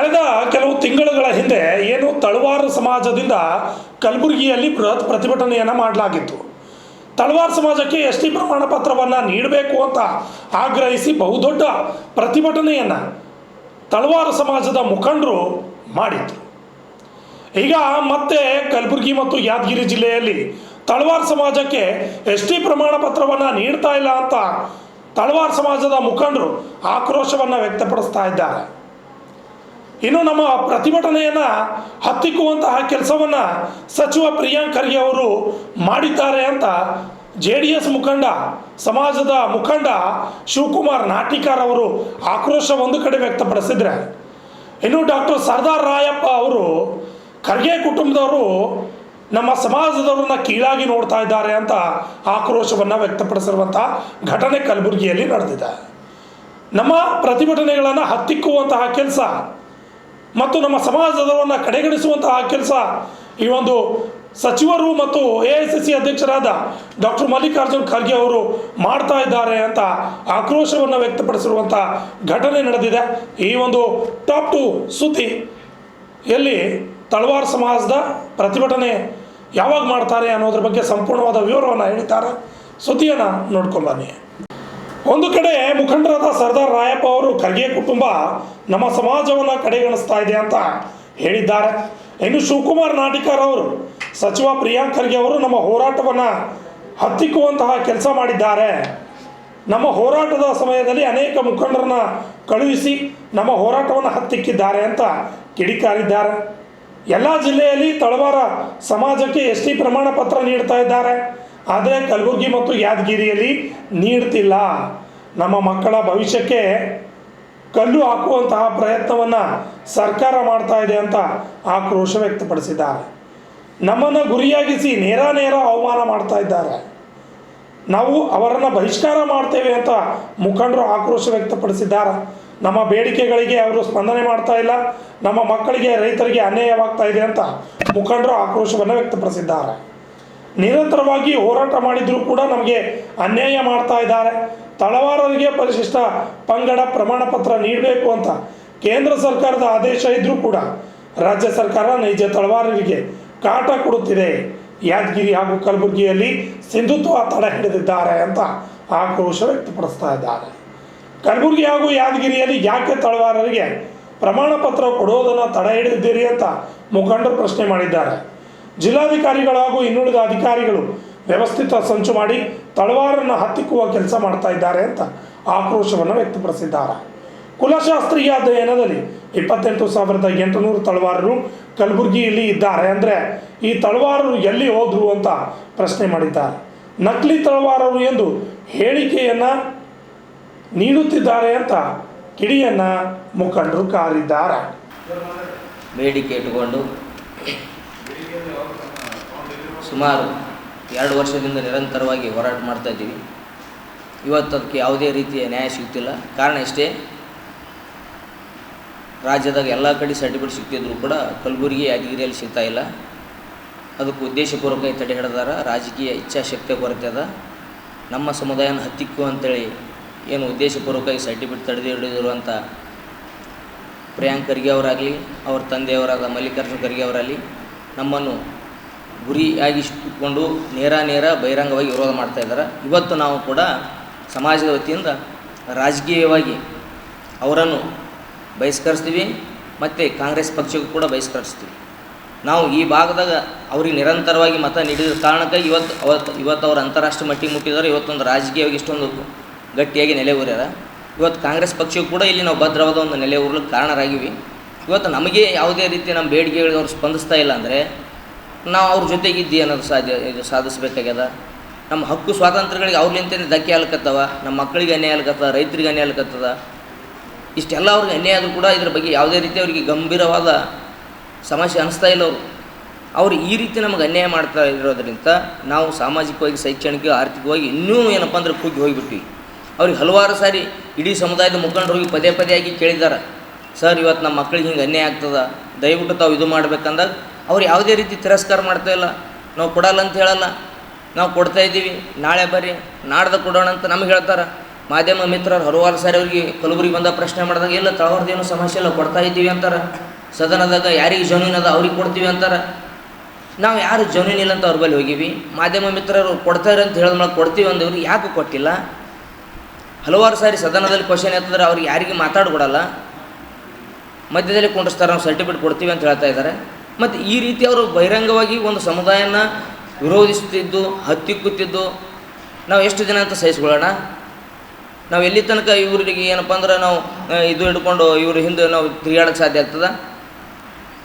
ಕಳೆದ ಕೆಲವು ತಿಂಗಳುಗಳ ಹಿಂದೆ ಏನು ತಳವಾರ ಸಮಾಜದಿಂದ ಕಲಬುರಗಿಯಲ್ಲಿ ಬೃಹತ್ ಪ್ರತಿಭಟನೆಯನ್ನು ಮಾಡಲಾಗಿತ್ತು. ತಳವಾರ ಸಮಾಜಕ್ಕೆ ಎಸ್ ಟಿ ಪ್ರಮಾಣ ಪತ್ರವನ್ನು ನೀಡಬೇಕು ಅಂತ ಆಗ್ರಹಿಸಿ ಬಹುದೊಡ್ಡ ಪ್ರತಿಭಟನೆಯನ್ನು ತಳವಾರ ಸಮಾಜದ ಮುಖಂಡರು ಮಾಡಿದ್ರು. ಈಗ ಮತ್ತೆ ಕಲಬುರಗಿ ಮತ್ತು ಯಾದಗಿರಿ ಜಿಲ್ಲೆಯಲ್ಲಿ ತಳವಾರ ಸಮಾಜಕ್ಕೆ ಎಸ್ ಟಿ ಪ್ರಮಾಣ ಪತ್ರವನ್ನು ನೀಡ್ತಾ ಇಲ್ಲ ಅಂತ ತಳವಾರ ಸಮಾಜದ ಮುಖಂಡರು ಆಕ್ರೋಶವನ್ನು ವ್ಯಕ್ತಪಡಿಸ್ತಾ ಇದ್ದಾರೆ. ಇನ್ನು ನಮ್ಮ ಪ್ರತಿಭಟನೆಯನ್ನು ಹತ್ತಿಕ್ಕುವಂತಹ ಕೆಲಸವನ್ನು ಸಚಿವ ಪ್ರಿಯಾಂಕ್ ಖರ್ಗೆ ಅವರು ಮಾಡಿದ್ದಾರೆ ಅಂತ JDS ಮುಖಂಡ ಸಮಾಜದ ಮುಖಂಡ ಶಿವಕುಮಾರ್ ನಾಟಿಕಾರ್ ಅವರು ಆಕ್ರೋಶ ಒಂದು ಕಡೆ ವ್ಯಕ್ತಪಡಿಸಿದರೆ, ಇನ್ನು ಡಾಕ್ಟರ್ ಸರ್ದಾರ್ ರಾಯಪ್ಪ ಅವರು ಖರ್ಗೆ ಕುಟುಂಬದವರು ನಮ್ಮ ಸಮಾಜದವ್ರನ್ನ ಕೀಳಾಗಿ ನೋಡ್ತಾ ಇದ್ದಾರೆ ಅಂತ ಆಕ್ರೋಶವನ್ನು ವ್ಯಕ್ತಪಡಿಸಿರುವಂಥ ಘಟನೆ ಕಲಬುರಗಿಯಲ್ಲಿ ನಡೆದಿದೆ. ನಮ್ಮ ಪ್ರತಿಭಟನೆಗಳನ್ನು ಹತ್ತಿಕ್ಕುವಂತಹ ಕೆಲಸ ಮತ್ತು ನಮ್ಮ ಸಮಾಜದವರನ್ನು ಕಡೆಗಣಿಸುವಂತಹ ಕೆಲಸ ಈ ಒಂದು ಸಚಿವರು ಮತ್ತು AICC ಅಧ್ಯಕ್ಷರಾದ ಡಾಕ್ಟರ್ ಮಲ್ಲಿಕಾರ್ಜುನ್ ಖರ್ಗೆ ಅವರು ಮಾಡ್ತಾ ಇದ್ದಾರೆ ಅಂತ ಆಕ್ರೋಶವನ್ನು ವ್ಯಕ್ತಪಡಿಸಿರುವಂಥ ಘಟನೆ ನಡೆದಿದೆ. ಈ ಒಂದು ಟಾಪ್ 2 ಸುದ್ದಿ ಎಲ್ಲಿ ತಳವಾರ ಸಮಾಜದ ಪ್ರತಿಭಟನೆ ಯಾವಾಗ ಮಾಡ್ತಾರೆ ಅನ್ನೋದ್ರ ಬಗ್ಗೆ ಸಂಪೂರ್ಣವಾದ ವಿವರವನ್ನು ಹೇಳಿದ್ದಾರೆ. ಸುದ್ದಿಯನ್ನು ನೋಡ್ಕೊಂಬನ್ನಿ. ಒಂದು ಕಡೆ ಮುಖಂಡರಾದ ಸರ್ದಾರ್ ರಾಯಪ್ಪ ಅವರು ಖರ್ಗೆ ಕುಟುಂಬ ನಮ್ಮ ಸಮಾಜವನ್ನು ಕಡೆಗಣಿಸ್ತಾ ಇದೆ ಅಂತ ಹೇಳಿದ್ದಾರೆ. ಇನ್ನು ಶಿವಕುಮಾರ್ ನಾಟಿಕಾರ್ ಅವರು ಸಚಿವ ಪ್ರಿಯಾಂಕ್ ಖರ್ಗೆ ಅವರು ನಮ್ಮ ಹೋರಾಟವನ್ನು ಹತ್ತಿಕ್ಕುವಂತಹ ಕೆಲಸ ಮಾಡಿದ್ದಾರೆ. ನಮ್ಮ ಹೋರಾಟದ ಸಮಯದಲ್ಲಿ ಅನೇಕ ಮುಖಂಡರನ್ನ ಕಳುಹಿಸಿ ನಮ್ಮ ಹೋರಾಟವನ್ನು ಹತ್ತಿಕ್ಕಿದ್ದಾರೆ ಅಂತ ಕಿಡಿಕಾರಿದ್ದಾರೆ. ಎಲ್ಲ ಜಿಲ್ಲೆಯಲ್ಲಿ ತಳವಾರ ಸಮಾಜಕ್ಕೆ ಎಸ್ ಟಿ ಪ್ರಮಾಣ ಪತ್ರ ನೀಡ್ತಾ ಇದ್ದಾರೆ, ಆದರೆ ಕಲಬುರಗಿ ಮತ್ತು ಯಾದಗಿರಿಯಲ್ಲಿ ನೀಡ್ತಿಲ್ಲ. ನಮ್ಮ ಮಕ್ಕಳ ಭವಿಷ್ಯಕ್ಕೆ ಕಲ್ಲು ಹಾಕುವಂತಹ ಪ್ರಯತ್ನವನ್ನು ಸರ್ಕಾರ ಮಾಡ್ತಾ ಇದೆ ಅಂತ ಆಕ್ರೋಶ ವ್ಯಕ್ತಪಡಿಸಿದ್ದಾರೆ. ನಮ್ಮನ್ನು ಗುರಿಯಾಗಿಸಿ ನೇರ ಅವಮಾನ ಮಾಡ್ತಾ ಇದ್ದಾರೆ. ನಾವು ಅವರನ್ನು ಬಹಿಷ್ಕಾರ ಮಾಡ್ತೇವೆ ಅಂತ ಮುಖಂಡರು ಆಕ್ರೋಶ ವ್ಯಕ್ತಪಡಿಸಿದ್ದಾರೆ. ನಮ್ಮ ಬೇಡಿಕೆಗಳಿಗೆ ಅವರು ಸ್ಪಂದನೆ ಮಾಡ್ತಾ ಇಲ್ಲ, ನಮ್ಮ ಮಕ್ಕಳಿಗೆ ರೈತರಿಗೆ ಅನ್ಯಾಯವಾಗ್ತಾ ಇದೆ ಅಂತ ಮುಖಂಡರು ಆಕ್ರೋಶವನ್ನು ವ್ಯಕ್ತಪಡಿಸಿದ್ದಾರೆ. ನಿರಂತರವಾಗಿ ಹೋರಾಟ ಮಾಡಿದರೂ ಕೂಡ ನಮಗೆ ಅನ್ಯಾಯ ಮಾಡ್ತಾ ಇದ್ದಾರೆ. ತಳವಾರರಿಗೆ ಪರಿಶಿಷ್ಟ ಪಂಗಡ ಪ್ರಮಾಣ ಪತ್ರ ನೀಡಬೇಕು ಅಂತ ಕೇಂದ್ರ ಸರ್ಕಾರದ ಆದೇಶ ಇದ್ದರೂ ಕೂಡ ರಾಜ್ಯ ಸರ್ಕಾರ ನೈಜ ತಳವಾರರಿಗೆ ಕಾಟ ಕೊಡುತ್ತಿದೆ. ಯಾದಗಿರಿ ಹಾಗೂ ಕಲಬುರಗಿಯಲ್ಲಿ ಸಿಂಧುತ್ವ ತಡೆ ಹಿಡಿದಿದ್ದಾರೆ ಅಂತ ಆಕ್ರೋಶ ವ್ಯಕ್ತಪಡಿಸ್ತಾ ಇದ್ದಾರೆ. ಕಲಬುರಗಿ ಹಾಗೂ ಯಾದಗಿರಿಯಲ್ಲಿ ಯಾಕೆ ತಳವಾರರಿಗೆ ಪ್ರಮಾಣ ಪತ್ರ ಕೊಡೋದನ್ನು ತಡೆ ಹಿಡಿದಿದ್ದೀರಿ ಅಂತ ಮುಖಂಡರು ಪ್ರಶ್ನೆ ಮಾಡಿದ್ದಾರೆ. ಜಿಲ್ಲಾಧಿಕಾರಿಗಳು ಹಾಗೂ ಇನ್ನುಳಿದ ಅಧಿಕಾರಿಗಳು ವ್ಯವಸ್ಥಿತ ಸಂಚು ಮಾಡಿ ತಳವಾರನ್ನು ಹತ್ತಿಕ್ಕುವ ಕೆಲಸ ಮಾಡ್ತಾ ಇದ್ದಾರೆ ಅಂತ ಆಕ್ರೋಶವನ್ನು ವ್ಯಕ್ತಪಡಿಸಿದ್ದಾರೆ. ಕುಲಶಾಸ್ತ್ರೀಯ ಅಧ್ಯಯನದಲ್ಲಿ 28,800 ತಳವಾರರು ಕಲಬುರಗಿಯಲ್ಲಿ ಇದ್ದಾರೆ. ಅಂದರೆ ಈ ತಳವಾರರು ಎಲ್ಲಿ ಹೋದ್ರು ಅಂತ ಪ್ರಶ್ನೆ ಮಾಡಿದ್ದಾರೆ. ನಕಲಿ ತಳವಾರರು ಎಂದು ಹೇಳಿಕೆಯನ್ನು ನೀಡುತ್ತಿದ್ದಾರೆ ಅಂತ ಕಿಡಿಯನ್ನು ಮುಖಂಡರು ಕಾರಿದ್ದಾರೆ. ಬೇಡಿಕೆ ಇಟ್ಟುಕೊಂಡು ಸುಮಾರು 2 ವರ್ಷದಿಂದ ನಿರಂತರವಾಗಿ ಹೋರಾಟ ಮಾಡ್ತಾ ಇದ್ದೀವಿ. ಇವತ್ತು ಅದಕ್ಕೆ ಯಾವುದೇ ರೀತಿಯ ನ್ಯಾಯ ಸಿಗ್ತಿಲ್ಲ. ಕಾರಣ ಇಷ್ಟೇ, ರಾಜ್ಯದಾಗ ಎಲ್ಲ ಕಡೆ ಸರ್ಟಿಫಿಕೇಟ್ ಸಿಗ್ತಿದ್ರು ಕೂಡ ಕಲಬುರಗಿ ಯಾದಗಿರಿಯಲ್ಲಿ ಸಿಗ್ತಾ ಇಲ್ಲ. ಅದಕ್ಕೆ ಉದ್ದೇಶಪೂರ್ವಕವಾಗಿ ತಡೆ ಹಿಡಿದಾರ. ರಾಜಕೀಯ ಇಚ್ಛಾಶಕ್ತಿ ಕೊರತೆ ಅದ. ನಮ್ಮ ಸಮುದಾಯನ ಹತ್ತಿಕ್ಕು ಅಂತೇಳಿ ಏನು ಉದ್ದೇಶಪೂರ್ವಕವಾಗಿ ಸರ್ಟಿಫಿಕೇಟ್ ತಡೆದು ಹಿಡಿದಿರುವಂಥ ಪ್ರಿಯಾಂಕ್ ಖರ್ಗೆ ಅವರಾಗಲಿ, ಅವ್ರ ತಂದೆಯವರಾದ ಮಲ್ಲಿಕಾರ್ಜುನ್ ಖರ್ಗೆ ಅವರಾಗಲಿ ನಮ್ಮನ್ನು ಗುರಿಯಾಗಿ ಇಟ್ಟುಕೊಂಡು ನೇರ ಬಹಿರಂಗವಾಗಿ ವಿರೋಧ ಮಾಡ್ತಾಯಿದ್ದಾರೆ. ಇವತ್ತು ನಾವು ಕೂಡ ಸಮಾಜದ ವತಿಯಿಂದ ರಾಜಕೀಯವಾಗಿ ಅವರನ್ನು ಬಹಿಷ್ಕರಿಸ್ತೀವಿ ಮತ್ತು ಕಾಂಗ್ರೆಸ್ ಪಕ್ಷಕ್ಕೂ ಕೂಡ ಬಹಿಷ್ಕರಿಸ್ತೀವಿ. ನಾವು ಈ ಭಾಗದಾಗ ಅವ್ರಿಗೆ ನಿರಂತರವಾಗಿ ಮತ ನೀಡಿದ ಕಾರಣಕ್ಕೆ ಇವತ್ತು ಅವರು ಅಂತಾರಾಷ್ಟ್ರೀಯ ಮಟ್ಟಿಗೆ ಮುಟ್ಟಿದ್ದಾರೆ. ಇವತ್ತೊಂದು ರಾಜಕೀಯವಾಗಿ ಇಷ್ಟೊಂದು ಗಟ್ಟಿಯಾಗಿ ನೆಲೆ ಊರ್ಯಾರ. ಇವತ್ತು ಕಾಂಗ್ರೆಸ್ ಪಕ್ಷಕ್ಕೂ ಕೂಡ ಇಲ್ಲಿ ನಾವು ಭದ್ರವಾದ ಒಂದು ನೆಲೆ ಊರ್ಲಿಕ್ಕೆ ಕಾರಣರಾಗಿವಿ. ಇವತ್ತು ನಮಗೆ ಯಾವುದೇ ರೀತಿ ನಮ್ಮ ಬೇಡಿಕೆಗಳಿಗೆ ಅವ್ರು ಸ್ಪಂದಿಸ್ತಾ ಇಲ್ಲ ಅಂದರೆ ನಾವು ಅವ್ರ ಜೊತೆಗಿದ್ದು ಅನ್ನೋದು ಸಾಧಿಸಬೇಕಾಗ್ಯದ. ನಮ್ಮ ಹಕ್ಕು ಸ್ವಾತಂತ್ರ್ಯಗಳಿಗೆ ಅವ್ರಲಿಂತನೇ ಧಕ್ಕೆ ಆಗ್ಲಿಕ್ಕತ್ತವ, ನಮ್ಮ ಮಕ್ಕಳಿಗೆ ಅನ್ಯಾಯ ಆಗ್ಲಿಕ್ಕತ್ತದ, ರೈತರಿಗೆ ಅನ್ಯಾಯ ಆಗ್ಲಿಕ್ಕತ್ತದ. ಇಷ್ಟೆಲ್ಲ ಅವ್ರಿಗೆ ಅನ್ಯಾಯ ಆದರೂ ಕೂಡ ಇದ್ರ ಬಗ್ಗೆ ಯಾವುದೇ ರೀತಿ ಅವರಿಗೆ ಗಂಭೀರವಾದ ಸಮಸ್ಯೆ ಅನ್ನಿಸ್ತಾ ಇಲ್ಲ. ಅವರು ಈ ರೀತಿ ನಮಗೆ ಅನ್ಯಾಯ ಮಾಡ್ತಾ ಇರೋದ್ರಿಂದ ನಾವು ಸಾಮಾಜಿಕವಾಗಿ, ಶೈಕ್ಷಣಿಕ, ಆರ್ಥಿಕವಾಗಿ ಇನ್ನೂ ಏನಪ್ಪ ಅಂದ್ರೆ ಕುಗ್ಗಿ ಹೋಗಿಬಿಟ್ವಿ. ಅವ್ರಿಗೆ ಹಲವಾರು ಸಾರಿ ಇಡೀ ಸಮುದಾಯದ ಮುಖಂಡರಿಗೆ ಪದೇ ಆಗಿ ಕೇಳಿದ್ದಾರೆ, ಸರ್ ಇವತ್ತು ನಮ್ಮ ಮಕ್ಕಳಿಗೆ ಹಿಂಗೆ ಅನ್ಯಾಯ ಆಗ್ತದೆ, ದಯವಿಟ್ಟು ತಾವು ಇದು ಮಾಡ್ಬೇಕಂದಾಗ ಅವ್ರು ಯಾವುದೇ ರೀತಿ ತಿರಸ್ಕಾರ ಮಾಡ್ತಾಯಿಲ್ಲ. ನಾವು ಕೊಡಲ್ಲ ಅಂತ ಹೇಳಲ್ಲ, ನಾವು ಕೊಡ್ತಾಯಿದ್ದೀವಿ, ನಾಳೆ ಬರ್ರಿ ನಾಡ್ದು ಕೊಡೋಣ ಅಂತ ನಮಗೆ ಹೇಳ್ತಾರೆ. ಮಾಧ್ಯಮ ಮಿತ್ರರು ಹಲವಾರು ಸಾರಿ ಅವ್ರಿಗೆ ಕಲಬುರಗಿ ಬಂದ ಪ್ರಶ್ನೆ ಮಾಡಿದಾಗ ಎಲ್ಲ ತಳವಾರದೇನೋ ಸಮಸ್ಯೆ ಇಲ್ಲ ಕೊಡ್ತಾ ಇದ್ದೀವಿ ಅಂತಾರೆ. ಸದನದಾಗ ಯಾರಿಗೆ ಜಮೀನು ಅದ ಅವ್ರಿಗೆ ಕೊಡ್ತೀವಿ ಅಂತಾರೆ. ನಾವು ಯಾರು ಜಮೀನು ಇಲ್ಲ ಅಂತ ಅವ್ರ ಬಳಿ ಹೋಗಿವಿ. ಮಾಧ್ಯಮ ಮಿತ್ರರು ಕೊಡ್ತಾರೆ ಅಂತ ಹೇಳಿದ ಮೇಲೆ ಕೊಡ್ತೀವಿ ಅಂದವ್ರು ಯಾಕೆ ಕೊಟ್ಟಿಲ್ಲ? ಹಲವಾರು ಸಾರಿ ಸದನದಲ್ಲಿ ಕ್ವಶನ್ ಎತ್ತಿದ್ರೆ ಅವ್ರಿಗೆ ಯಾರಿಗೆ ಮಾತಾಡ್ಕೊಡಲ್ಲ, ಮಧ್ಯದಲ್ಲಿ ಕುಂಡಿಸ್ತಾರೆ, ನಾವು ಸರ್ಟಿಫಿಕೇಟ್ ಕೊಡ್ತೀವಿ ಅಂತ ಹೇಳ್ತಾ ಇದ್ದಾರೆ. ಮತ್ತು ಈ ರೀತಿ ಅವರು ಬಹಿರಂಗವಾಗಿ ಒಂದು ಸಮುದಾಯನ ವಿರೋಧಿಸುತ್ತಿದ್ದು ಹತ್ತಿಕ್ಕುತ್ತಿದ್ದು ನಾವು ಎಷ್ಟು ದಿನ ಅಂತ ಸಹಿಸ್ಕೊಳ್ಳೋಣ? ನಾವು ಎಲ್ಲಿ ತನಕ ಇವರಿಗೆ ಏನಪ್ಪ ಅಂದ್ರೆ ನಾವು ಇದು ಹಿಡ್ಕೊಂಡು ಇವ್ರ ಹಿಂದೆ ನಾವು ತಿರುಗಾಡೋಕ್ಕೆ ಸಾಧ್ಯ ಆಗ್ತದೆ?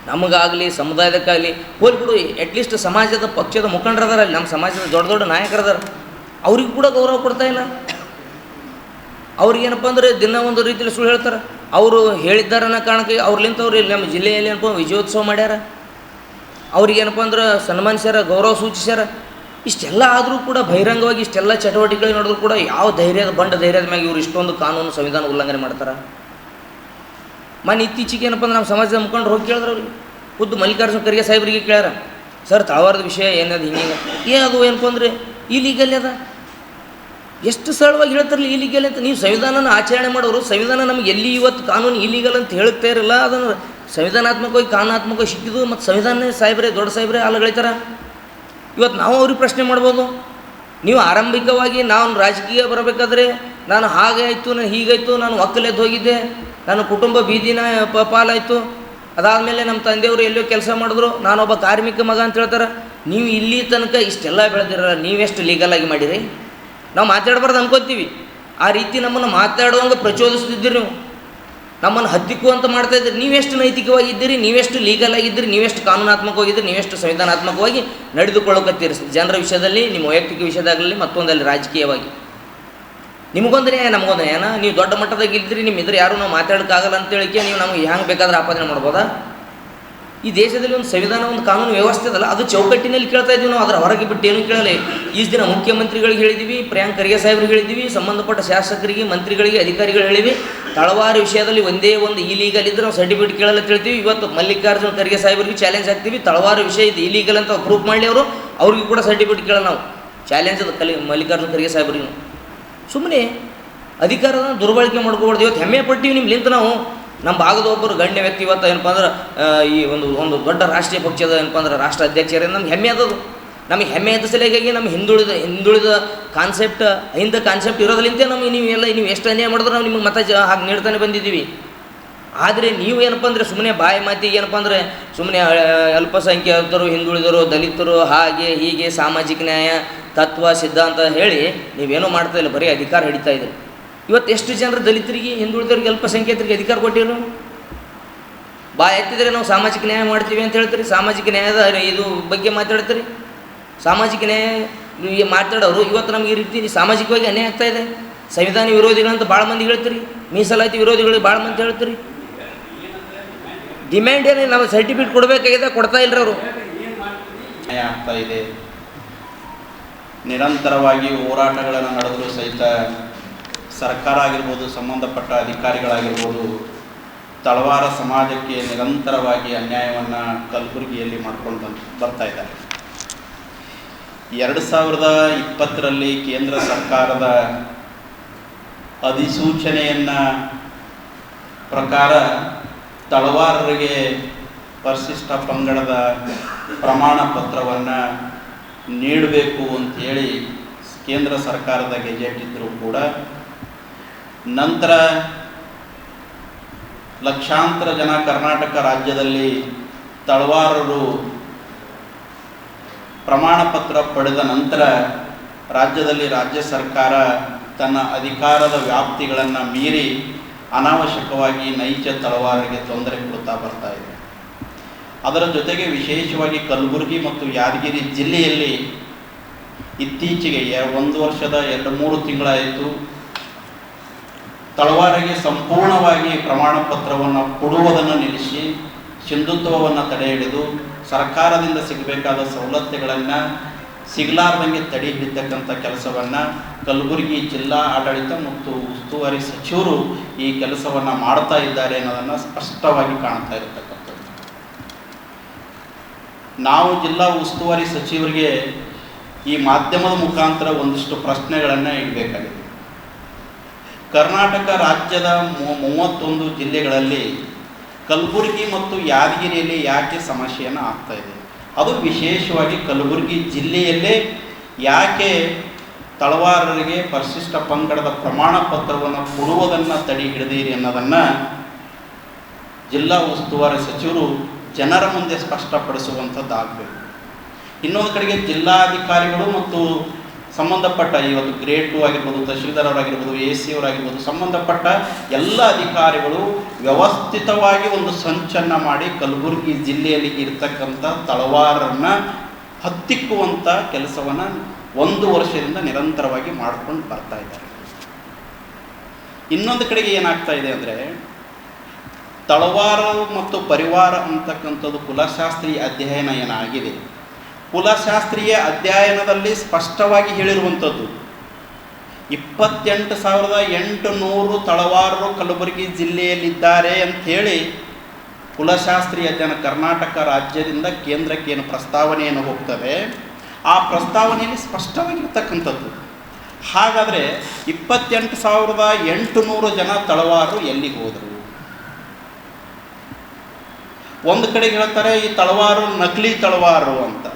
ನಮಗಾಗಲಿ ಸಮುದಾಯದಕ್ಕಾಗಲಿ ಹೋಲ್ಬಿಡು, ಅಟ್ಲೀಸ್ಟ್ ಸಮಾಜದ ಪಕ್ಷದ ಮುಖಂಡರದಾರ, ಅಲ್ಲಿ ನಮ್ಮ ಸಮಾಜದ ದೊಡ್ಡ ದೊಡ್ಡ ನಾಯಕರದಾರ, ಅವ್ರಿಗೆ ಕೂಡ ಗೌರವ ಕೊಡ್ತಾ ಇಲ್ಲ. ಅವ್ರಿಗೇನಪ್ಪ ಅಂದರೆ ದಿನ ಒಂದು ರೀತಿಯಲ್ಲಿ ಸುಳ್ಳು ಹೇಳ್ತಾರೆ. ಅವರು ಹೇಳಿದ್ದಾರನ್ನ ಕಾರಣಕ್ಕೆ ಅವ್ರಲಿಂತ ಅವ್ರು ಇಲ್ಲಿ ನಮ್ಮ ಜಿಲ್ಲೆಯಲ್ಲಿ ಏನಪ್ಪ ವಿಜಯೋತ್ಸವ ಮಾಡ್ಯಾರ, ಅವ್ರಿಗೇನಪ್ಪ ಅಂದ್ರೆ ಸನ್ಮಾನಿಸ್ಯಾರ, ಗೌರವ ಸೂಚಿಸ್ಯಾರ. ಇಷ್ಟೆಲ್ಲ ಆದರೂ ಕೂಡ ಬಹಿರಂಗವಾಗಿ ಇಷ್ಟೆಲ್ಲ ಚಟುವಟಿಕೆಗಳು ನೋಡಿದ್ರು ಕೂಡ ಯಾವ ಧೈರ್ಯದ ಮ್ಯಾಗೆ ಇವರು ಇಷ್ಟೊಂದು ಕಾನೂನು ಸಂವಿಧಾನ ಉಲ್ಲಂಘನೆ ಮಾಡ್ತಾರೆ. ಇತ್ತೀಚೆಗೆ ಏನಪ್ಪ ಅಂದ್ರೆ ನಮ್ಮ ಸಮಾಜದ ಮುಖಂಡರು ಹೋಗಿ ಕೇಳಿದ್ರು ಅವ್ರಿಗೆ, ಖುದ್ದು ಮಲ್ಲಿಕಾರ್ಜುನ ಖರ್ಗೆ ಸಾಹೇಬರಿಗೆ ಕೇಳ್ಯಾರ, ಸರ್ ತಳವಾರದ ವಿಷಯ ಏನದು ಹಿಂಗೆ ಅದು ಏನಪ್ಪ ಅಂದರೆ ಇಲೀಗಲ್ ಅದ. ಎಷ್ಟು ಸರಳವಾಗಿ ಹೇಳ್ತಾರಲ್ಲ ಇಲೀಗಲ್ ಅಂತ. ನೀವು ಸಂವಿಧಾನನ ಆಚರಣೆ ಮಾಡೋರು, ಸಂವಿಧಾನ ನಮಗೆ ಎಲ್ಲಿ ಇವತ್ತು ಕಾನೂನು ಇಲೀಗಲ್ ಅಂತ ಹೇಳ್ತಾ ಇರಲ್ಲ, ಅದನ್ನು ಸಂವಿಧಾನಾತ್ಮಕವಾಗಿ ಕಾನೂನಾತ್ಮಕವಾಗಿ ಸಿಕ್ಕಿದ್ದು ಮತ್ತು ಸಂವಿಧಾನ ಸಾಹೇಬ್ರೆ ದೊಡ್ಡ ಸಾಹೇಬ್ರೆ ಅಲ್ಲಗಳಿತಾರ. ಇವತ್ತು ನಾವು ಅವ್ರಿಗೆ ಪ್ರಶ್ನೆ ಮಾಡ್ಬೋದು. ನೀವು ಆರಂಭಿಕವಾಗಿ ನಾನು ರಾಜಕೀಯ ಬರಬೇಕಾದ್ರೆ ನಾನು ಹಾಗೆ ಆಯಿತು, ನಾನು ಹೀಗಾಯಿತು, ನಾನು ಒಕ್ಕಲೆದ್ದು ಹೋಗಿದ್ದೆ, ನನ್ನ ಕುಟುಂಬ ಬೀದಿನ ಪಾಲಾಯಿತು, ಅದಾದಮೇಲೆ ನಮ್ಮ ತಂದೆಯವರು ಎಲ್ಲೋ ಕೆಲಸ ಮಾಡಿದ್ರು, ನಾನೊಬ್ಬ ಕಾರ್ಮಿಕ ಮಗ ಅಂತ ಹೇಳ್ತಾರೆ. ನೀವು ಇಲ್ಲಿ ತನಕ ಇಷ್ಟೆಲ್ಲ ಬೆಳೆದಿರಲ್ಲ, ನೀವೆಷ್ಟು ಲೀಗಲಾಗಿ ಮಾಡಿರಿ? ನಾವು ಮಾತಾಡಬಾರ್ದು ಅನ್ಕೋತೀವಿ, ಆ ರೀತಿ ನಮ್ಮನ್ನು ಮಾತಾಡುವಂಗೆ ಪ್ರಚೋದಿಸ್ತಿದ್ದೀರಿ, ನೀವು ನಮ್ಮನ್ನು ಹತ್ತಿಕ್ಕು ಅಂತ ಮಾಡ್ತಾಯಿದ್ದೀರಿ. ನೀವೆಷ್ಟು ನೈತಿಕವಾಗಿದ್ದೀರಿ, ನೀವೆಷ್ಟು ಲೀಗಲ್ ಆಗಿದ್ದೀರಿ, ನೀವೆಷ್ಟು ಕಾನೂನಾತ್ಮಕವಾಗಿದ್ದೀರಿ, ನೀವೆಷ್ಟು ಸಂವಿಧಾನಾತ್ಮಕವಾಗಿ ನಡೆದುಕೊಳ್ಳುತ್ತೀರಿ ಜನರ ವಿಷಯದಲ್ಲಿ, ನಿಮ್ಮ ವೈಯಕ್ತಿಕ ವಿಷಯದಾಗಲಿ ಮತ್ತೊಂದಲ್ಲಿ ರಾಜಕೀಯವಾಗಿ. ನಿಮಗೊಂದು ನ್ಯಾಯ ನಮಗೊಂದು ನ್ಯಾಯನ? ನೀವು ದೊಡ್ಡ ಮಟ್ಟದಾಗ ಇದ್ದಿರಿ, ನಿಮ್ಮ ಇದ್ರೆ ಯಾರು ನಾವು ಮಾತಾಡೋಕ್ಕಾಗಲ್ಲ ಅಂತೇಳಿಕೆ ನೀವು ನಮಗೆ ಹೆಂಗೆ ಬೇಕಾದ್ರೆ ಆಪಾದನೆ ಮಾಡ್ಬೋದಾ? ಈ ದೇಶದಲ್ಲಿ ಒಂದು ಸಂವಿಧಾನ, ಒಂದು ಕಾನೂನು ವ್ಯವಸ್ಥೆ ಅದಲ್ಲ, ಅದು ಚೌಕಟ್ಟಿನಲ್ಲಿ ಕೇಳ್ತಾ ಇದ್ದೀವಿ ನಾವು, ಅದರ ಹೊರಗೆ ಬಿಟ್ಟು ಏನೂ ಕೇಳಲ್ಲ. ಈಸ್ ದಿನ ಮುಖ್ಯಮಂತ್ರಿಗಳಿಗೆ ಹೇಳಿದ್ದೀವಿ, ಪ್ರಿಯಾಂಕ್ ಖರ್ಗೆ ಸಾಹೇಬ್ರಿಗೆ ಹೇಳಿದ್ದೀವಿ, ಸಂಬಂಧಪಟ್ಟ ಶಾಸಕರಿಗೆ, ಮಂತ್ರಿಗಳಿಗೆ, ಅಧಿಕಾರಿಗಳು ಹೇಳಿವಿ, ತಳವಾರು ವಿಷಯದಲ್ಲಿ ಒಂದೇ ಒಂದು ಇಲೀಗಲ್ ಇದ್ದರೆ ನಾವು ಸರ್ಟಿಫಿಕೇಟ್ ಕೇಳಲ್ಲ ಅಂತ ಹೇಳ್ತೀವಿ. ಇವತ್ತು ಮಲ್ಲಿಕಾರ್ಜುನ ಖರ್ಗೆ ಸಾಹೇಬ್ರಿಗೆ ಚಾಲೆಂಜ್ ಹಾಕ್ತೀವಿ, ತಳವಾರು ವಿಷಯ ಇದು ಇಲೀಗಲ್ ಅಂತ ಪ್ರೂಫ್ ಮಾಡಲಿ ಅವರು, ಅವ್ರಿಗೂ ಕೂಡ ಸರ್ಟಿಫಿಕೇಟ್ ಕೇಳಲ್ಲ ನಾವು. ಚಾಲೆಂಜ್ ಅದು ಮಲ್ಲಿಕಾರ್ಜುನ ಖರ್ಗೆ ಸಾಹೇಬ್ರಿಗೆ. ಸುಮ್ಮನೆ ಅಧಿಕಾರದ ದುರ್ಬಳಕೆ ಮಾಡ್ಕೊಬಾರ್ದು. ಇವತ್ತು ಹೆಮ್ಮೆ ಪಡ್ತೀವಿ ನಿಮ್ಲಿಂತ ನಾವು. ನಮ್ಮ ಭಾಗದ ಒಬ್ಬರು ಗಣ್ಯ ವ್ಯಕ್ತಿ ಇವತ್ತು ಏನಪ್ಪ ಅಂದ್ರೆ ಈ ಒಂದು ದೊಡ್ಡ ರಾಷ್ಟ್ರೀಯ ಪಕ್ಷದ ಏನಪ್ಪ ಅಂದ್ರೆ ರಾಷ್ಟ್ರ ಅಧ್ಯಕ್ಷರೇ ನಮ್ಗೆ ಹೆಮ್ಮೆ ಅದದು. ನಮಗೆ ಹೆಮ್ಮೆ ಎದ್ದ ಸಲುವಾಗಿ ನಮ್ಮ ಹಿಂದುಳಿದ ಕಾನ್ಸೆಪ್ಟ್ ಇರೋದ್ರಿಂದ ನಮಗೆ ನೀವು ಎಷ್ಟು ಅನ್ಯಾಯ ಮಾಡಿದ್ರು ನಾವು ನಿಮಗೆ ಮತ ಹಾಗೆ ನೀಡ್ತಾನೆ ಬಂದಿದ್ದೀವಿ. ಆದರೆ ನೀವು ಏನಪ್ಪ ಅಂದರೆ ಸುಮ್ಮನೆ ಬಾಯಿ ಮಾತಿಗೆ ಏನಪ್ಪ ಅಂದರೆ ಸುಮ್ಮನೆ ಅಲ್ಪಸಂಖ್ಯಾತರು, ಹಿಂದುಳಿದರು, ದಲಿತರು, ಹಾಗೆ ಹೀಗೆ ಸಾಮಾಜಿಕ ನ್ಯಾಯ ತತ್ವ ಸಿದ್ಧಾಂತ ಹೇಳಿ ನೀವೇನೋ ಮಾಡ್ತಾ ಇಲ್ಲ, ಬರೀ ಅಧಿಕಾರ ಹಿಡಿತಾ ಇದ್ದೀರಿ. ಇವತ್ತು ಎಷ್ಟು ಜನರು ದಲಿತರಿಗೆ, ಹಿಂದುಳಿದವರಿಗೆ, ಅಲ್ಪಸಂಖ್ಯಾತರಿಗೆ ಅಧಿಕಾರ ಕೊಟ್ಟಿರು? ಬಾಯಿ ಎತ್ತಿದರೆ ನಾವು ಸಾಮಾಜಿಕ ನ್ಯಾಯ ಮಾಡ್ತೀವಿ ಅಂತ ಹೇಳ್ತೀರಿ, ಸಾಮಾಜಿಕ ನ್ಯಾಯದ ಇದು ಬಗ್ಗೆ ಮಾತಾಡ್ತೀರಿ. ಸಾಮಾಜಿಕ ನ್ಯಾಯ ಮಾತಾಡೋರು ಇವತ್ತು ನಮಗೆ ಈ ರೀತಿ ಸಾಮಾಜಿಕವಾಗಿ ಅನ್ಯಾಯ ಆಗ್ತಾ ಇದೆ. ಸಂವಿಧಾನ ವಿರೋಧಿಗಳಂತ ಭಾಳ ಮಂದಿ ಹೇಳ್ತೀರಿ, ಮೀಸಲಾತಿ ವಿರೋಧಿಗಳಿಗೆ ಭಾಳ ಮಂದಿ ಹೇಳ್ತೀರಿ. ಡಿಮ್ಯಾಂಡ್ ಏನೇ ನಾವು ಸರ್ಟಿಫಿಕೇಟ್ ಕೊಡಬೇಕಾಗಿದೆ, ಕೊಡ್ತಾ ಇಲ್ಲರಿ ಅವರು. ಆಗ್ತಾ ಇದೆ. ನಿರಂತರವಾಗಿ ಹೋರಾಟಗಳನ್ನು ನಡೆದರೂ ಸಹಿತ ಸರ್ಕಾರ ಆಗಿರ್ಬೋದು, ಸಂಬಂಧಪಟ್ಟ ಅಧಿಕಾರಿಗಳಾಗಿರ್ಬೋದು, ತಳವಾರ ಸಮಾಜಕ್ಕೆ ನಿರಂತರವಾಗಿ ಅನ್ಯಾಯವನ್ನು ಕಲಬುರಗಿಯಲ್ಲಿ ಮಾಡ್ಕೊಂಡು ಬರ್ತಾ ಇದ್ದಾರೆ. 2020ರಲ್ಲಿ ಕೇಂದ್ರ ಸರ್ಕಾರದ ಅಧಿಸೂಚನೆಯನ್ನು ಪ್ರಕಾರ ತಳವಾರರಿಗೆ ಪರಿಶಿಷ್ಟ ಪಂಗಡದ ಪ್ರಮಾಣ ಪತ್ರವನ್ನು ನೀಡಬೇಕು ಅಂಥೇಳಿ ಕೇಂದ್ರ ಸರ್ಕಾರದ ಗೆಜೆಟ್ ಇದ್ದರೂ ಕೂಡ ನಂತರ ಲಕ್ಷಾಂತರ ಜನ ಕರ್ನಾಟಕ ರಾಜ್ಯದಲ್ಲಿ ತಳವಾರರು ಪ್ರಮಾಣ ಪತ್ರ ಪಡೆದ ನಂತರ ರಾಜ್ಯದಲ್ಲಿ ರಾಜ್ಯ ಸರ್ಕಾರ ತನ್ನ ಅಧಿಕಾರದ ವ್ಯಾಪ್ತಿಗಳನ್ನು ಮೀರಿ ಅನಾವಶ್ಯಕವಾಗಿ ನೈಜ ತಳವಾರರಿಗೆ ತೊಂದರೆ ಕೊಡ್ತಾ ಬರ್ತಾ ಇದೆ. ಅದರ ಜೊತೆಗೆ ವಿಶೇಷವಾಗಿ ಕಲಬುರಗಿ ಮತ್ತು ಯಾದಗಿರಿ ಜಿಲ್ಲೆಯಲ್ಲಿ ಇತ್ತೀಚೆಗೆ 1 ವರ್ಷದ 2-3 ತಿಂಗಳಾಯಿತು ತಳವಾರಿಗೆ ಸಂಪೂರ್ಣವಾಗಿ ಪ್ರಮಾಣ ಪತ್ರವನ್ನು ಕೊಡುವುದನ್ನು ನಿಲ್ಲಿಸಿ ಸಿಂಧುತ್ವವನ್ನು ತಡೆ ಹಿಡಿದು ಸರ್ಕಾರದಿಂದ ಸಿಗಬೇಕಾದ ಸವಲತ್ತುಗಳನ್ನು ಸಿಗಲಾರ್ದಂಗೆ ತಡೆ ಹಿಡಿತಕ್ಕಂಥ ಕೆಲಸವನ್ನು ಕಲಬುರಗಿ ಜಿಲ್ಲಾ ಆಡಳಿತ ಮತ್ತು ಉಸ್ತುವಾರಿ ಸಚಿವರು ಈ ಕೆಲಸವನ್ನು ಮಾಡ್ತಾ ಇದ್ದಾರೆ ಅನ್ನೋದನ್ನು ಸ್ಪಷ್ಟವಾಗಿ ಕಾಣ್ತಾ ಇರತಕ್ಕಂಥದ್ದು. ನಾವು ಜಿಲ್ಲಾ ಉಸ್ತುವಾರಿ ಸಚಿವರಿಗೆ ಈ ಮಾಧ್ಯಮದ ಮುಖಾಂತರ ಒಂದಿಷ್ಟು ಪ್ರಶ್ನೆಗಳನ್ನು ಇಡಬೇಕಾಗಿದೆ. ಕರ್ನಾಟಕ ರಾಜ್ಯದ 31 ಜಿಲ್ಲೆಗಳಲ್ಲಿ ಕಲಬುರಗಿ ಮತ್ತು ಯಾದಗಿರಿಯಲ್ಲಿ ಯಾಕೆ ಸಮಸ್ಯೆಯನ್ನು ಆಗ್ತಾ ಇದೆ, ಅದು ವಿಶೇಷವಾಗಿ ಕಲಬುರಗಿ ಜಿಲ್ಲೆಯಲ್ಲೇ ಯಾಕೆ ತಳವಾರರಿಗೆ ಪರಿಶಿಷ್ಟ ಪಂಗಡದ ಪ್ರಮಾಣ ಪತ್ರವನ್ನು ಕೊಡುವುದನ್ನು ತಡೆ ಹಿಡಿದಿರಿ ಅನ್ನೋದನ್ನು ಜಿಲ್ಲಾ ಉಸ್ತುವಾರಿ ಸಚಿವರು ಜನರ ಮುಂದೆ ಸ್ಪಷ್ಟಪಡಿಸುವಂಥದ್ದಾಗಬೇಕು. ಇನ್ನೊಂದು ಕಡೆಗೆ ಜಿಲ್ಲಾಧಿಕಾರಿಗಳು ಮತ್ತು ಸಂಬಂಧಪಟ್ಟ ಇವತ್ತು ಗ್ರೇಡ್ 2 ಆಗಿರ್ಬೋದು, ತಹಶೀಲ್ದಾರ್ ಅವರಾಗಿರ್ಬೋದು, AC ಅವರಾಗಿರ್ಬೋದು, ಸಂಬಂಧಪಟ್ಟ ಎಲ್ಲ ಅಧಿಕಾರಿಗಳು ವ್ಯವಸ್ಥಿತವಾಗಿ ಒಂದು ಸಂಚನ್ನು ಮಾಡಿ ಕಲಬುರಗಿ ಜಿಲ್ಲೆಯಲ್ಲಿ ಇರ್ತಕ್ಕಂಥ ತಳವಾರನ್ನು ಹತ್ತಿಕ್ಕುವಂಥ ಕೆಲಸವನ್ನು 1 ವರ್ಷದಿಂದ ನಿರಂತರವಾಗಿ ಮಾಡ್ಕೊಂಡು ಬರ್ತಾ ಇದ್ದಾರೆ. ಇನ್ನೊಂದು ಕಡೆಗೆ ಏನಾಗ್ತಾ ಇದೆ ಅಂದರೆ, ತಳವಾರ ಮತ್ತು ಪರಿವಾರ ಅಂತಕ್ಕಂಥದ್ದು ಕುಲಶಾಸ್ತ್ರೀಯ ಅಧ್ಯಯನ ಏನಾಗಿದೆ, ಕುಲಶಾಸ್ತ್ರೀಯ ಅಧ್ಯಯನದಲ್ಲಿ ಸ್ಪಷ್ಟವಾಗಿ ಹೇಳಿರುವಂಥದ್ದು 28,800 ತಳವಾರರು ಕಲಬುರಗಿ ಜಿಲ್ಲೆಯಲ್ಲಿದ್ದಾರೆ ಅಂಥೇಳಿ ಕುಲಶಾಸ್ತ್ರೀಯ ಅಧ್ಯಯನ ಕರ್ನಾಟಕ ರಾಜ್ಯದಿಂದ ಕೇಂದ್ರಕ್ಕೆ ಏನು ಪ್ರಸ್ತಾವನೆಯನ್ನು ಹೋಗ್ತದೆ, ಆ ಪ್ರಸ್ತಾವನೆಯಲ್ಲಿ ಸ್ಪಷ್ಟವಾಗಿರ್ತಕ್ಕಂಥದ್ದು. ಹಾಗಾದರೆ 28,800 ಜನ ತಳವಾರರು ಎಲ್ಲಿಗೆ ಹೋದರು? ಒಂದು ಕಡೆಗೆ ಹೇಳ್ತಾರೆ ಈ ತಳವಾರು ನಕಲಿ ತಳವಾರು ಅಂತ.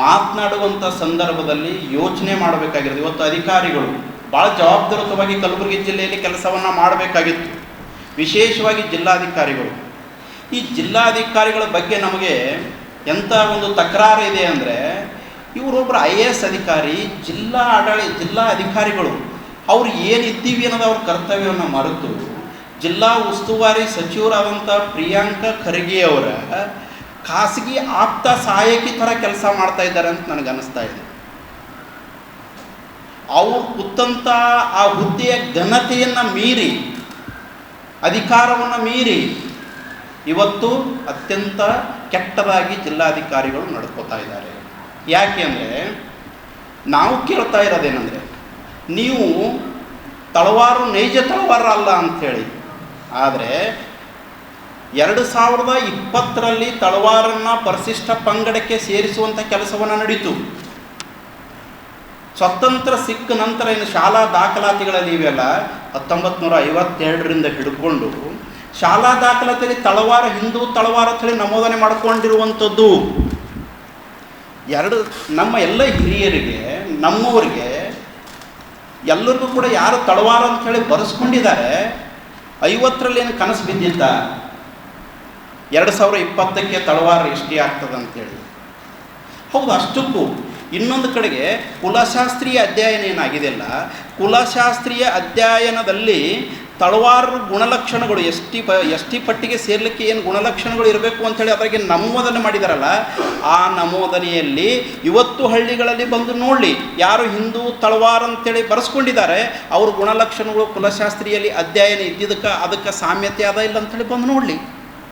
ಮಾತನಾಡುವಂಥ ಸಂದರ್ಭದಲ್ಲಿ ಯೋಚನೆ ಮಾಡಬೇಕಾಗಿರೋದು. ಇವತ್ತು ಅಧಿಕಾರಿಗಳು ಭಾಳ ಜವಾಬ್ದಾರಿಯುತವಾಗಿ ಕಲಬುರಗಿ ಜಿಲ್ಲೆಯಲ್ಲಿ ಕೆಲಸವನ್ನು ಮಾಡಬೇಕಾಗಿತ್ತು, ವಿಶೇಷವಾಗಿ ಜಿಲ್ಲಾಧಿಕಾರಿಗಳು. ಈ ಜಿಲ್ಲಾಧಿಕಾರಿಗಳ ಬಗ್ಗೆ ನಮಗೆ ಎಂಥ ಒಂದು ತಕರಾರು ಇದೆ ಅಂದರೆ, ಇವರೊಬ್ಬರು IAS ಅಧಿಕಾರಿ, ಜಿಲ್ಲಾ ಅಧಿಕಾರಿಗಳು ಅವ್ರು ಏನಿದ್ದೀವಿ ಅನ್ನೋದು ಅವ್ರ ಕರ್ತವ್ಯವನ್ನು ಮರೆತು ಜಿಲ್ಲಾ ಉಸ್ತುವಾರಿ ಸಚಿವರಾದಂಥ ಪ್ರಿಯಾಂಕಾ ಖರ್ಗೆ ಅವರ ಖಾಸಗಿ ಆಪ್ತ ಸಹಾಯಕಿ ಥರ ಕೆಲಸ ಮಾಡ್ತಾ ಇದ್ದಾರೆ ಅಂತ ನನಗೆ ಅನ್ನಿಸ್ತಾ ಇದೆ. ಅವ್ರು ಕೂತಂಥ ಆ ಹುದ್ದೆಯ ಘನತೆಯನ್ನು ಮೀರಿ, ಅಧಿಕಾರವನ್ನು ಮೀರಿ ಇವತ್ತು ಅತ್ಯಂತ ಕೆಟ್ಟದಾಗಿ ಜಿಲ್ಲಾಧಿಕಾರಿಗಳು ನಡ್ಕೋತಾ ಇದ್ದಾರೆ. ಯಾಕೆ ಅಂದರೆ, ನಾವು ಕೇಳ್ತಾ ಇರೋದೇನೆಂದರೆ, ನೀವು ತಳವಾರು ನೈಜ ತಳವಾರ ಅಲ್ಲ ಅಂಥೇಳಿ, ಆದರೆ 2020ರಲ್ಲಿ ತಳವಾರನ್ನು ಪರಿಶಿಷ್ಟ ಪಂಗಡಕ್ಕೆ ಸೇರಿಸುವಂಥ ಕೆಲಸವನ್ನು ನಡೀತು. ಸ್ವತಂತ್ರ ಸಿಕ್ಕ ನಂತರ ಇನ್ನು ಶಾಲಾ ದಾಖಲಾತಿಗಳಲ್ಲಿ ಇವೆಲ್ಲ 1952ರಿಂದ ಹಿಡ್ಕೊಂಡು ಶಾಲಾ ದಾಖಲಾತಿಯಲ್ಲಿ ತಳವಾರ ಹಿಂದೂ ತಳವಾರ ಅಂತೇಳಿ ನಮೂದನೆ ಮಾಡಿಕೊಂಡಿರುವಂಥದ್ದು. ನಮ್ಮ ಎಲ್ಲ ಹಿರಿಯರಿಗೆ, ನಮ್ಮವರಿಗೆ ಎಲ್ಲರಿಗೂ ಕೂಡ ಯಾರು ತಳವಾರ ಅಂಥೇಳಿ ಬರೆಸ್ಕೊಂಡಿದ್ದಾರೆ. 50ರಲ್ಲಿ ಏನು ಕನಸು ಬಿದ್ದಿದ್ದ 2020ಕ್ಕೆ ತಳವಾರ ಎಷ್ಟೇ ಆಗ್ತದೆ ಅಂಥೇಳಿ? ಹೌದು, ಅಷ್ಟಕ್ಕೂ ಇನ್ನೊಂದು ಕಡೆಗೆ ಕುಲಶಾಸ್ತ್ರೀಯ ಅಧ್ಯಯನ ಏನಾಗಿದೆಯಲ್ಲ, ಕುಲಶಾಸ್ತ್ರೀಯ ಅಧ್ಯಯನದಲ್ಲಿ ತಳವಾರ ಗುಣಲಕ್ಷಣಗಳು ಎಸ್ ಟಿ ಪಟ್ಟಿಗೆ ಸೇರಲಿಕ್ಕೆ ಏನು ಗುಣಲಕ್ಷಣಗಳು ಇರಬೇಕು ಅಂಥೇಳಿ ಅದರಿಗೆ ನಮೂದನೆ ಮಾಡಿದಾರಲ್ಲ, ಆ ನಮೂದನೆಯಲ್ಲಿ ಇವತ್ತು ಹಳ್ಳಿಗಳಲ್ಲಿ ಬಂದು ನೋಡಲಿ, ಯಾರು ಹಿಂದೂ ತಳವಾರ ಅಂತೇಳಿ ಬರೆಸ್ಕೊಂಡಿದ್ದಾರೆ ಅವ್ರ ಗುಣಲಕ್ಷಣಗಳು ಕುಲಶಾಸ್ತ್ರೀಯಲ್ಲಿ ಅಧ್ಯಯನ ಇದ್ದಿದ್ದಕ್ಕೆ ಅದಕ್ಕೆ ಸಾಮ್ಯತೆ ಅದ ಇಲ್ಲ ಅಂಥೇಳಿ ಬಂದು ನೋಡಲಿ.